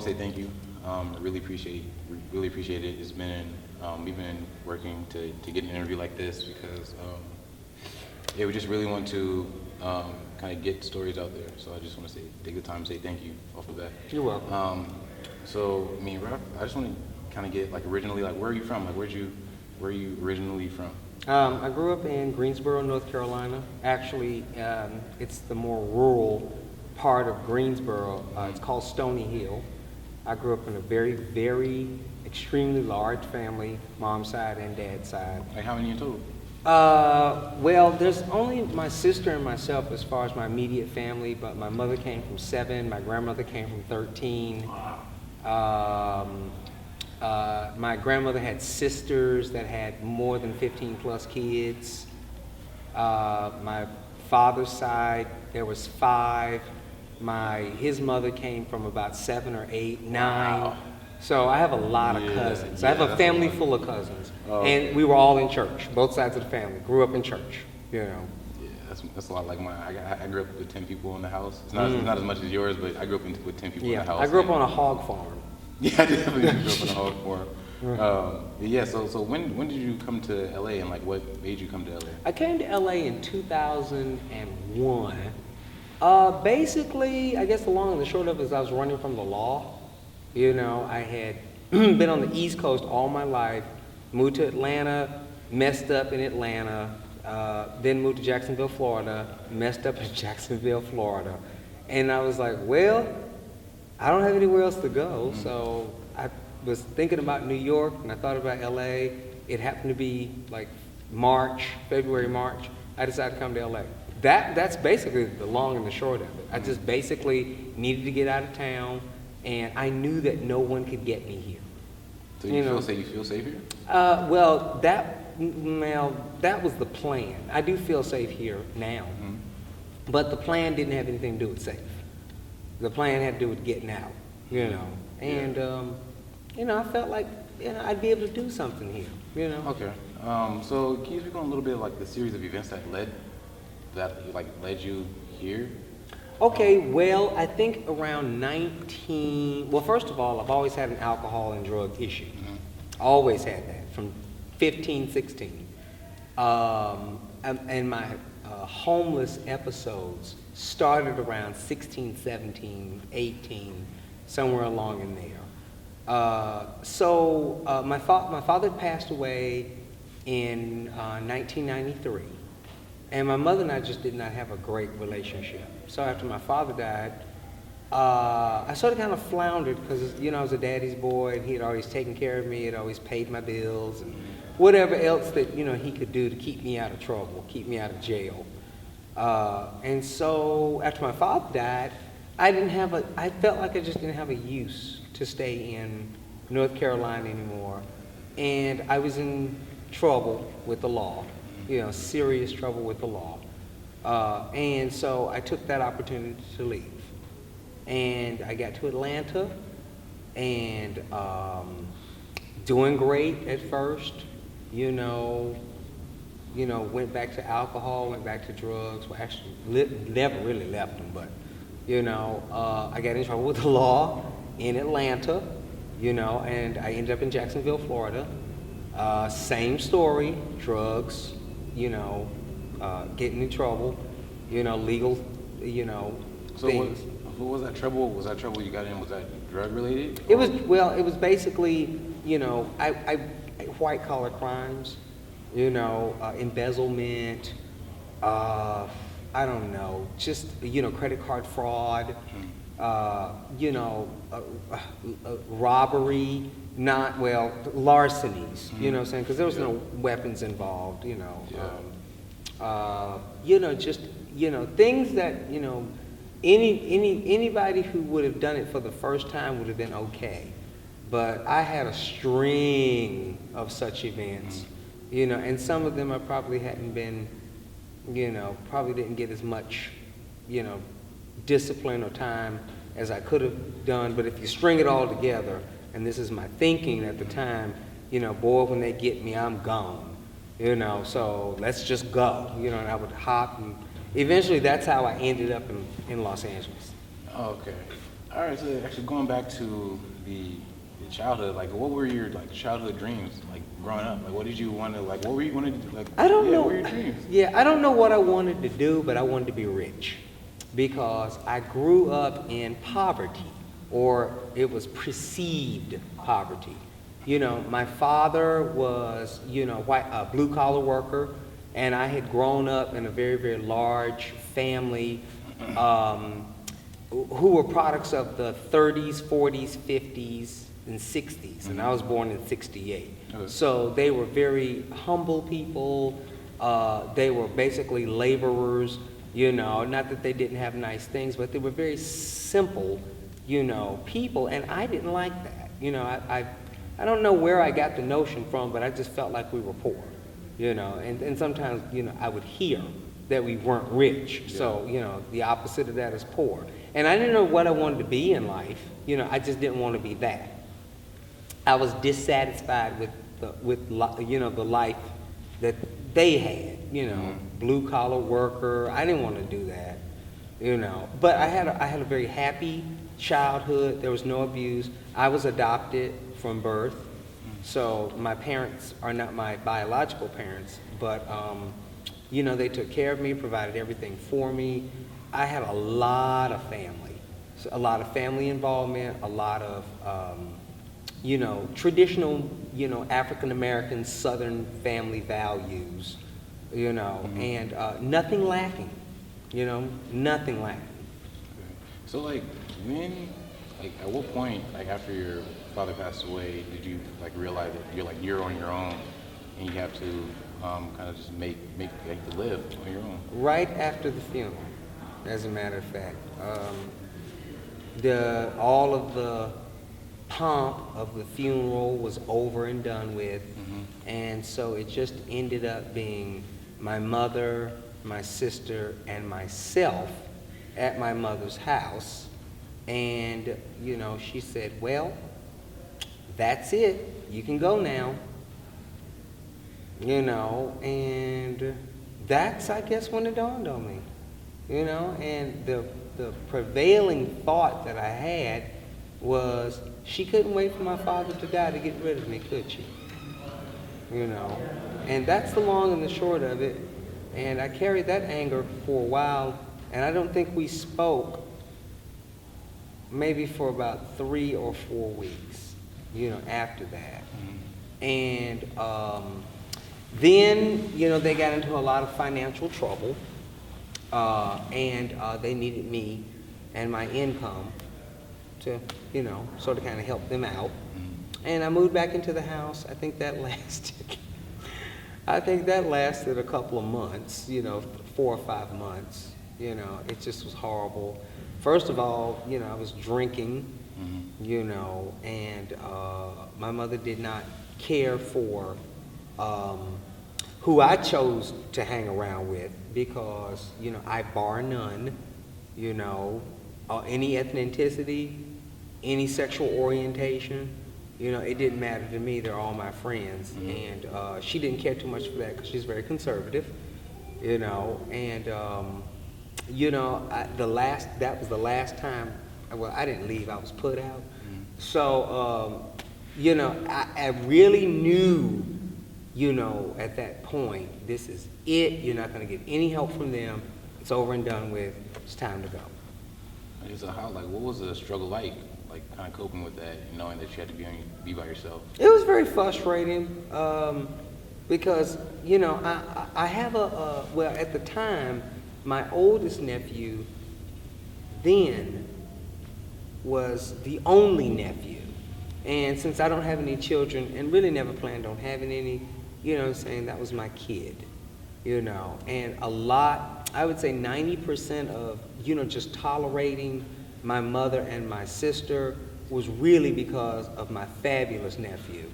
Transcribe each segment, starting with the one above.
want to say thank you. Really appreciate it. It's been we've been working to get an interview like this because yeah, we just really want to kind of get stories out there. So I just want to take the time to say thank you off the bat. You're welcome. So I mean, Ralph, I just want to kind of get like originally, like where are you from? Like where are you originally from? I grew up in Greensboro, North Carolina. Actually, it's the more rural part of Greensboro. It's called Stony Hill. I grew up in a very, very extremely large family, mom's side and dad's side. Like how many in total? Well, there's only my sister and myself as far as my immediate family, but my mother came from 7, my grandmother came from 13. My grandmother had sisters that had more than 15 plus kids. My father's side, there was 5. His mother came from about 7 or 8, 9. Wow. So I have a lot of cousins. Yeah, I have a that's family a lot. full of cousins. Oh, And we were all in church, both sides of the family. Grew up in church, you know. Yeah, that's a lot like mine. I grew up with 10 people in the house. It's not as much as yours, but I grew up with 10 people in the house. I grew up on a hog farm. Yeah, I definitely grew up on a hog farm. Yeah, so when did you come to LA and like what made you come to LA? I came to LA in 2001. Basically, I guess the long and the short of it is I was running from the law. You know, I had been on the East Coast all my life, moved to Atlanta, messed up in Atlanta, then moved to Jacksonville, Florida, messed up in Jacksonville, Florida. And I was like, well, I don't have anywhere else to go, so I was thinking about New York, and I thought about LA. It happened to be like February, March. I decided to come to LA. That's basically the long and the short of it. I just basically needed to get out of town, and I knew that no one could get me here. So you feel safe here? Well, that was the plan. I do feel safe here now, but the plan didn't have anything to do with safe. The plan had to do with getting out, you know. And, you know, I felt like, you know, I'd be able to do something here, you know. Okay. So can you speak on a little bit of like the series of events that led you here? Okay, well, I think around well, first of all, I've always had an alcohol and drug issue. Always had that from 15, 16. And my homeless episodes started around 16, 17, 18, somewhere along in there. So my father passed away in 1993, and my mother and I just did not have a great relationship. So after my father died, I sort of kind of floundered because, you know, I was a daddy's boy, and he had always taken care of me, he had always paid my bills, and whatever else that, you know, he could do to keep me out of trouble, keep me out of jail. And so after my father died, I felt like I just didn't have a use to stay in North Carolina anymore. And I was in trouble with the law, you know, serious trouble with the law. And so I took that opportunity to leave. And I got to Atlanta, and doing great at first, you know, went back to alcohol, went back to drugs. Well, actually, never really left them, but, you know, I got in trouble with the law in Atlanta, you know, and I ended up in Jacksonville, Florida. Same story, drugs, you know, getting in trouble, you know, legal, you know, things. What was that trouble? Was that trouble you got in? Was that drug related? It was basically, you know, white collar crimes, you know, embezzlement, I don't know, just, you know, credit card fraud, you know, robbery, larcenies, you know what I'm saying? Because there was no weapons involved, you know. You know, just, you know, things that, you know, anybody who would have done it for the first time would have been okay. But I had a string of such events, you know, and some of them I probably hadn't been, you know, probably didn't get as much, you know, discipline or time as I could have done. But if you string it all together, and this is my thinking at the time, you know, boy, when they get me, I'm gone, you know, so let's just go, you know, and I would hop, and eventually that's how I ended up in Los Angeles. Okay. All right, so actually going back to the childhood, like what were your like childhood dreams like growing up? Like what did you want to like? What were you wanting to do? Like I don't know. What were your dreams? Yeah, I don't know what I wanted to do, but I wanted to be rich because I grew up in poverty, or it was perceived poverty. You know, my father was, you know, white, a blue collar worker, and I had grown up in a very, very large family who were products of the 30s, 40s, 50s, and 60s, and I was born in 68. Okay. So they were very humble people. They were basically laborers, you know, not that they didn't have nice things, but they were very simple, you know, people, and I didn't like that. You know, I don't know where I got the notion from, but I just felt like we were poor, you know, and sometimes, you know, I would hear that we weren't rich. Yeah. So, you know, the opposite of that is poor. And I didn't know what I wanted to be in life. You know, I just didn't want to be that. I was dissatisfied with you know, the life that they had, you know, blue collar worker. I didn't want to do that, you know. But I had a very happy childhood. There was no abuse. I was adopted from birth. So my parents are not my biological parents, but you know, they took care of me, provided everything for me. I had a lot of family, so a lot of family involvement, a lot of, you know, traditional, you know, African-American Southern family values, you know, and nothing lacking, you know, nothing lacking. Okay. So like when, like at what point, like after your father passed away, did you like realize that you're on your own and you have to kind of just make like to live on your own? Right after the funeral, as a matter of fact. All of the pomp of the funeral was over and done with, and so it just ended up being my mother, my sister, and myself at my mother's house. And, you know, she said, well, that's it. You can go now. You know, and that's, I guess, when it dawned on me. You know, and the prevailing thought that I had was she couldn't wait for my father to die to get rid of me, could she? You know, and that's the long and the short of it. And I carried that anger for a while, and I don't think we spoke maybe for about 3 or 4 weeks, you know, after that. And then, you know, they got into a lot of financial trouble, and they needed me and my income to, you know, sort of kind of help them out. And I moved back into the house. I think that lasted a couple of months, you know, 4 or 5 months. You know, it just was horrible. First of all, you know, I was drinking, you know, and my mother did not care for who I chose to hang around with because, you know, I bar none, you know, any ethnicity, any sexual orientation, you know, it didn't matter to me. They're all my friends. And she didn't care too much for that because she's very conservative, you know, and, you know, that was the last time, well, I didn't leave, I was put out. So, you know, I really knew, you know, at that point, this is it. You're not going to get any help from them. It's over and done with. It's time to go. Okay, so how, like, what was the struggle like kind of coping with that, and knowing that you had to be by yourself? It was very frustrating because, you know, I have well, at the time, my oldest nephew then was the only nephew. And since I don't have any children and really never planned on having any, you know what I'm saying, that was my kid, you know. And a lot, I would say 90% of, you know, just tolerating my mother and my sister was really because of my fabulous nephew,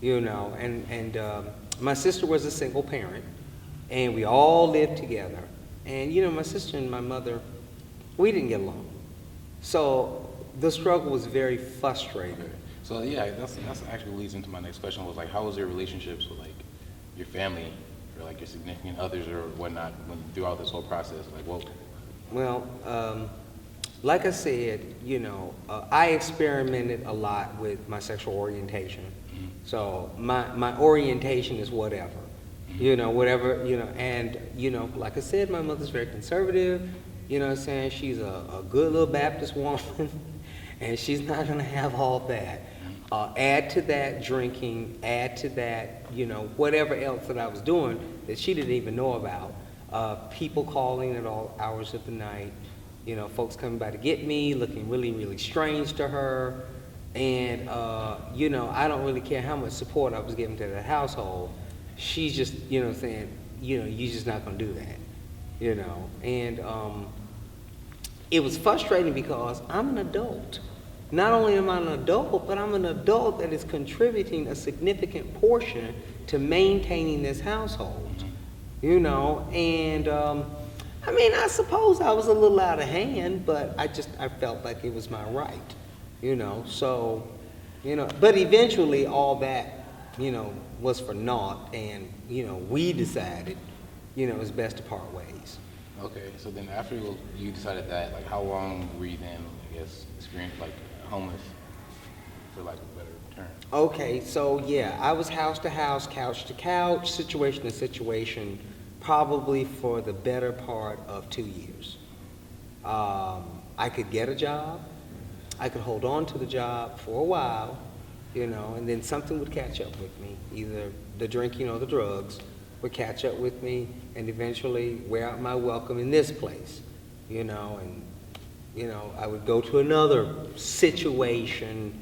you know. And my sister was a single parent, and we all lived together. And, you know, my sister and my mother, we didn't get along. So the struggle was very frustrating. Okay. So yeah, that's actually leads into my next question, was like, how was your relationships with like your family or like your significant others or whatnot throughout this whole process? Like, what? Well, like I said, I experimented a lot with my sexual orientation. So my orientation is whatever, whatever, and, like I said, my mother's very conservative, what I'm saying? She's a good little Baptist woman, and she's not gonna have all that. Add to that drinking, add to that, whatever else that I was doing that she didn't even know about. People calling at all hours of the night, folks coming by to get me, looking really, really strange to her. And, I don't really care how much support I was giving to that household. She's just, saying, you're just not gonna do that, And it was frustrating because I'm an adult. Not only am I an adult, but I'm an adult that is contributing a significant portion to maintaining this household, And, I suppose I was a little out of hand, but I felt like it was my right. So, but eventually all that, was for naught, and, we decided, it's best to part ways. Okay, so then after you decided that, like, how long were you then, I guess, experienced, like, homeless, for lack of a better term? Okay, so yeah, I was house to house, couch to couch, situation to situation, probably for the better part of 2 years. I could get a job, I could hold on to the job for a while, and then something would catch up with me. Either the drinking or the drugs would catch up with me and eventually wear out my welcome in this place, and, I would go to another situation,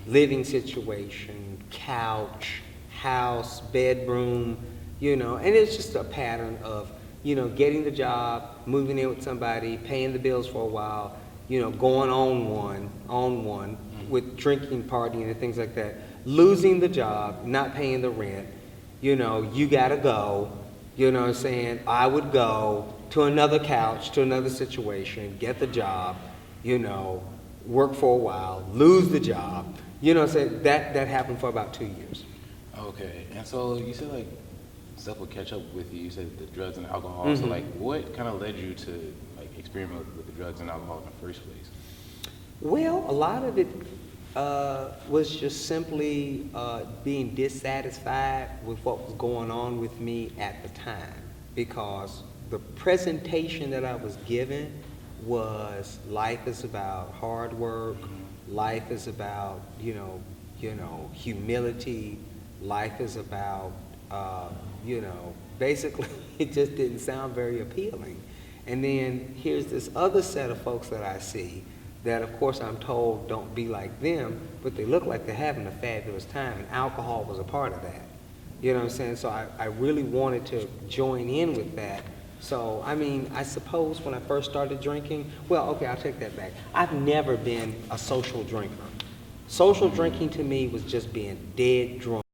living situation, couch, house, bedroom, and it's just a pattern of, getting the job, moving in with somebody, paying the bills for a while, going on one with drinking, partying, and things like that, losing the job, not paying the rent, you gotta go, what I'm saying? I would go to another couch, to another situation, get the job, work for a while, lose the job, what I'm saying? That happened for about 2 years. Okay, and so you said, like, stuff would catch up with you. You said the drugs and alcohol. Mm-hmm. So, like, what kind of led you to, like, experiment with the drugs and alcohol in the first place? Well, a lot of it was just simply being dissatisfied with what was going on with me at the time, because the presentation that I was given was life is about hard work, life is about humility, life is about basically it just didn't sound very appealing. And then here's this other set of folks that I see that, of course, I'm told don't be like them, but they look like they're having a fabulous time, and alcohol was a part of that. What I'm saying? So I really wanted to join in with that. So, I suppose when I first started drinking, well, okay, I'll take that back. I've never been a social drinker. Social drinking to me was just being dead drunk.